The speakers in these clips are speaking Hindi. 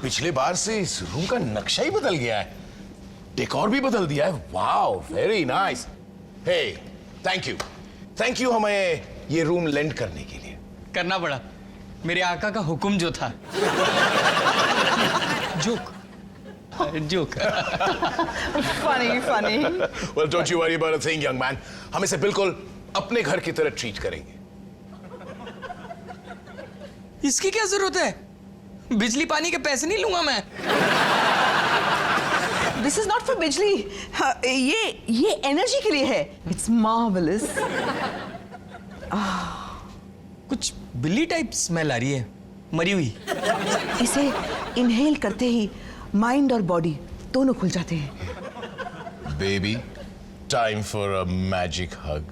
पिछले बार से इस रूम का नक्शा ही बदल गया है, डेकोर भी बदल दिया है। Wow, very nice. Hey, thank you हमें ये रूम लेंड करने के लिए। करना पड़ा, मेरे आका का हुक्म जो था। Joke funny. Well, don't you worry about a thing, young man. हम इसे बिल्कुल अपने घर की तरह ट्रीट करेंगे। इसकी क्या जरूरत है? बिजली पानी के पैसे नहीं लूंगा मैं। This is not for बिजली, ये एनर्जी के लिए है। It's marvelous. कुछ बिल्ली टाइप स्मेल आ रही है, मरी हुई। इसे इनहेल करते ही माइंड और बॉडी दोनों खुल जाते हैं। Baby, time for a magic hug.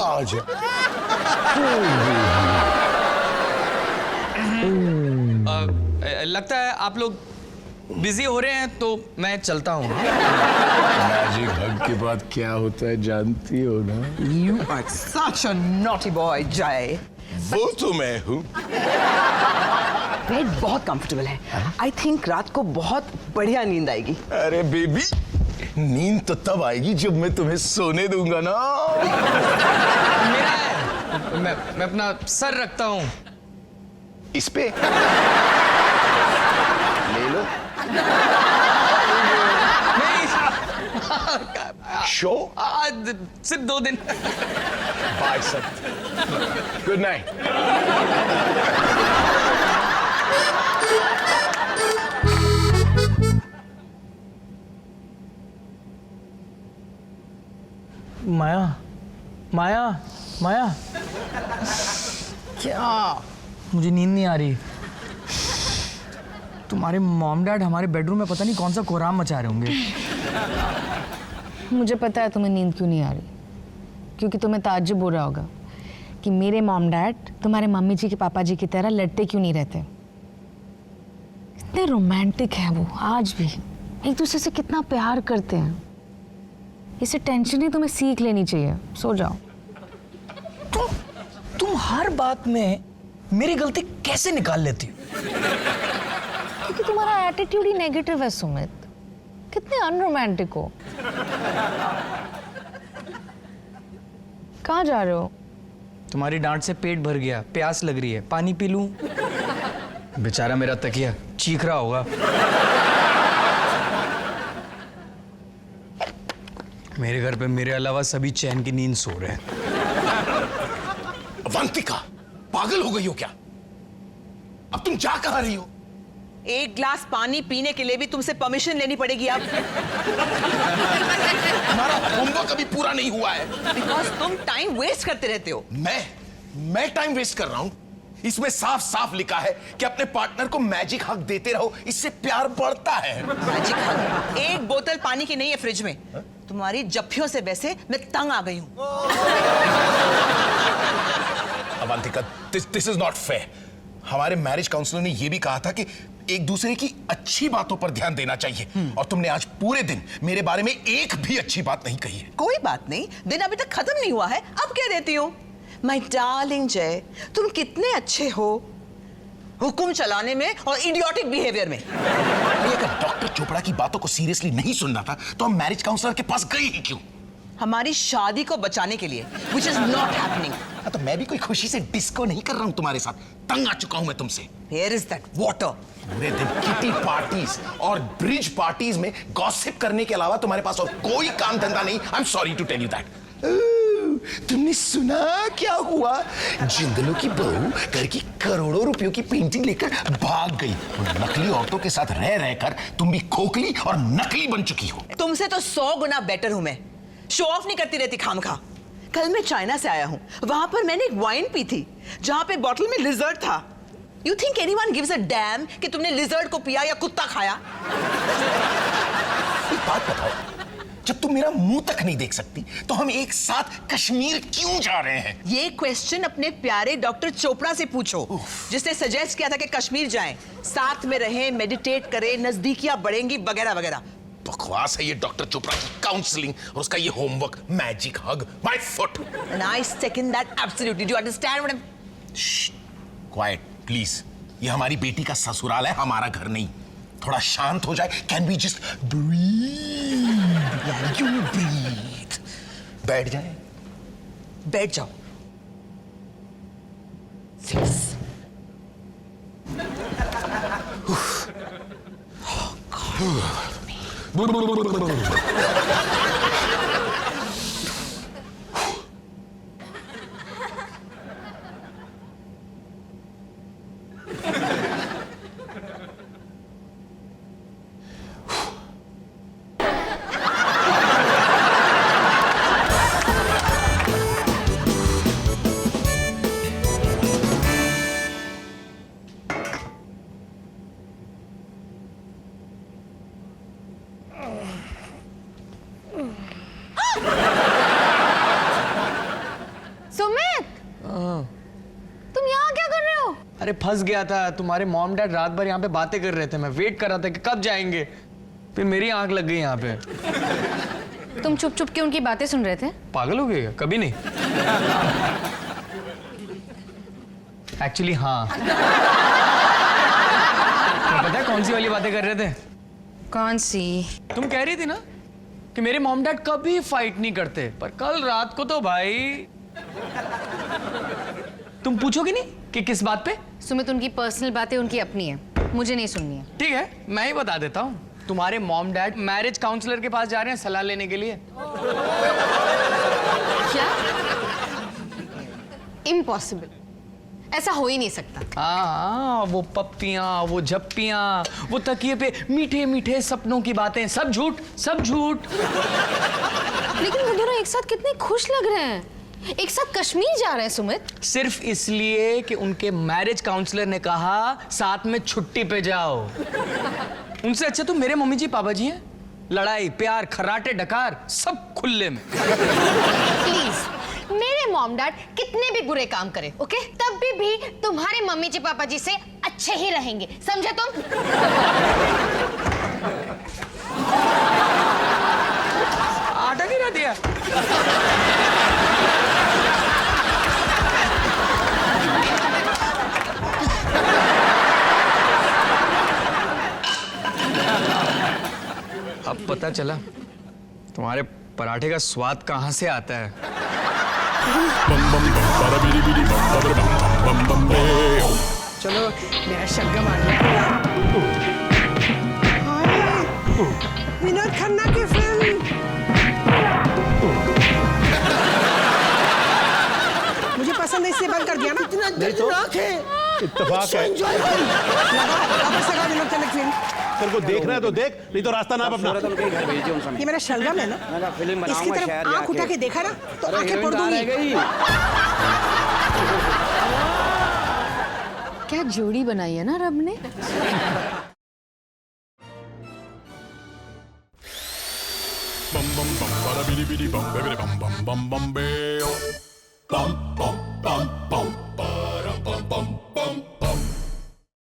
आजा। लगता है आप लोग बिजी हो रहे हैं, तो मैं चलता हूँ। मैजिक हग के बाद क्या होता है जानती हो ना? You are such a naughty boy, जय। वो तो मैं हूँ। बेड बहुत कंफर्टेबल है। आई थिंक रात को बहुत बढ़िया नींद आएगी। अरे बेबी, नींद तो तब आएगी जब मैं तुम्हें सोने दूंगा ना। मेरा है। मैं अपना सर रखता हूँ इस पे। ले लो। शो आज सिर्फ 2 दिन। Bye sir. Good night. Maya, क्या? मुझे नींद नहीं आ रही। तुम्हारे मॉम डैड हमारे बेडरूम में पता नहीं कौन सा कोहराम मचा रहे होंगे। मुझे पता है तुम्हें नींद क्यों नहीं आ रही, क्योंकि तुम्हें ताज्जुब हो रहा होगा कि मेरे मॉम डैड तुम्हारे मम्मी जी के पापा जी की तरह लड़ते क्यों नहीं रहते। इतने रोमांटिक हैं वो, आज भी एक दूसरे से कितना प्यार करते हैं। इसे टेंशन ही तुम्हें सीख लेनी चाहिए। सो जाओ। तुम हर बात में मेरी गलती कैसे निकाल लेती हो? क्योंकि तुम्हारा एटीट्यूड ही नेगेटिव है सुमित। कितने अनरोमांटिक हो। कहाँ जा रहे हो? तुम्हारी डांट से पेट भर गया, प्यास लग रही है, पानी पी लूं? बेचारा मेरा तकिया चीख रहा होगा। मेरे घर पे मेरे अलावा सभी चैन की नींद सो रहे हैं। अवंतिका, पागल हो गई हो क्या? अब तुम जा कहां रही हो? एक ग्लास पानी पीने के लिए भी तुमसे परमिशन लेनी पड़ेगी अब। हमारा होमवर्क अभी पूरा नहीं हुआ है। बिकॉज तुम टाइम वेस्ट करते रहते हो। मैं टाइम वेस्ट कर रहा हूं? इसमें साफ साफ लिखा है कि अपने पार्टनर को मैजिक हग देते रहो, इससे प्यार बढ़ता है। मैजिक हग? एक बोतल पानी की नहीं है फ्रिज में। तुम्हारी जफ्फियों से वैसे मैं तंग आ गई हूं। Avantika, this is not fair. हमारे मैरिज काउंसलर ने यह भी कहा था कि एक दूसरे की अच्छी बातों पर ध्यान देना चाहिए, और तुमने आज पूरे दिन मेरे बारे में एक भी अच्छी बात नहीं कही है। कोई बात नहीं, दिन अभी तक खत्म नहीं हुआ है, अब कह देती हूँ। माय डार्लिंग जय, तुम कितने अच्छे हो हुक्म चलाने में और इडियोटिक बिहेवियर में। अगर डॉक्टर चोपड़ा की बातों को सीरियसली नहीं सुनना था तो हम मैरिज काउंसलर के पास गए ही क्यों? हमारी शादी को बचाने के लिए, which is not happening। तो मैं भी कोई खुशी से डिस्को नहीं कर रहा हूं तुम्हारे साथ। तंग आ चुका हूं मैं तुमसे। Where is that water? पूरे दिन किटी पार्टीज और ब्रिज पार्टीज में गॉसिप करने के अलावा तुम्हारे पास और कोई काम धंधा नहीं। I am sorry to tell you that. तुमने सुना क्या हुआ? जिंदलों की बहू घर की करोड़ों रुपयों की पेंटिंग लेकर भाग गई। उन नकली औरतों के साथ रह रहकर तुम भी खोखली और नकली बन चुकी हो। तुमसे तो 100 गुना बेटर हूं मैं। शो ऑफ नहीं करती रहती खामखा। कल मैं चाइना से आया हूं, वहां पर मैंने एक वाइन पी थी जहां पे बॉटल में लिजर्ड था। You think anyone gives a dam कि तुमने लिजर्ड को पिया या कुत्ता खाया? एक बात बताओ, जब तुम मेरा मुंह तक नहीं देख सकती तो हम एक साथ कश्मीर क्यों जा रहे हैं? ये क्वेश्चन अपने प्यारे डॉक्टर चोपड़ा से पूछो, जिसने सजेस्ट किया था कि कश्मीर जाएं, साथ में रहें, मेडिटेट करें, नजदीकियां बढ़ेंगी वगैरह वगैरह। बकवास है ये डॉक्टर चोपड़ा की काउंसलिंग और उसका ये homework magic hug my foot. And I second that absolutely. Do you understand what I'm? Quite please. ये हमारी बेटी का ससुराल है, हमारा घर नहीं। थोड़ा शांत हो जाए। Can we just breathe? You breathe. बैठ जाए। बैठ जाओ। 6 सुमित, तुम यहाँ क्या कर रहे हो? अरे फंस गया था। तुम्हारे मॉम डैड रात भर यहाँ पे बातें कर रहे थे। मैं वेट कर रहा था कि कब जाएंगे। फिर मेरी आंख लग गई यहाँ पे। तुम चुप चुप के उनकी बातें सुन रहे थे? पागल हो गए क्या? कभी नहीं। एक्चुअली हाँ। तुम्हें पता है कौन सी वाली बातें कर रहे थे? कौन सी? तुम कह रही थी ना कि मेरे मॉम डैड कभी फाइट नहीं करते, पर कल रात को तो भाई तुम पूछोगे नहीं कि किस बात पे? सुमित, उनकी पर्सनल बातें उनकी अपनी है, मुझे नहीं सुननी है। ठीक है, मैं ही बता देता हूँ। तुम्हारे मॉम डैड मैरिज काउंसलर के पास जा रहे हैं सलाह लेने के लिए। क्या? इम्पॉसिबल, ऐसा हो ही नहीं सकता। हाँ, वो पप्पियां, वो झप्पियां, वो तकिए पे मीठे मीठे सपनों की बातें, सब झूठ, सब झूठ। लेकिन वो दोनों एक साथ कितने खुश लग रहे हैं, एक साथ कश्मीर जा रहे हैं सुमित। सिर्फ इसलिए कि उनके मैरिज काउंसलर ने कहा साथ में छुट्टी पे जाओ। उनसे अच्छा तो मेरे मम्मी जी पापा जी हैं। लड़ाई प्यार खर्राटे डकार सब खुले में। प्लीज, मेरे मॉम डैड कितने भी बुरे काम करें, ओके, तब भी तुम्हारे मम्मी जी पापा जी से अच्छे ही रहेंगे, समझे तुम? आटा गिरा दिया। अब पता चला तुम्हारे पराठे का स्वाद कहां से आता है। चलो मेरा शलगम आ गया। विनोद खन्ना की फिल्म। मुझे पसंद है इसलिए बंद कर दिया ना। इतना दर्दनाक है। इत्तेफाक है। वापस लगा विनोद खन्ना की फिल्म। तेरे को देखना है तो देख, नहीं तो रास्ता नाप अपना। ये मेरा शलगम है ना, इसकी तरफ आंख उठा के देखा ना तो आंखें पड़ दूंगी। क्या जोड़ी बनाई है ना रब ने। bum bum bum, ba da bidi bidi bum, ba bidi bum bum bum bum, bam. Bum bum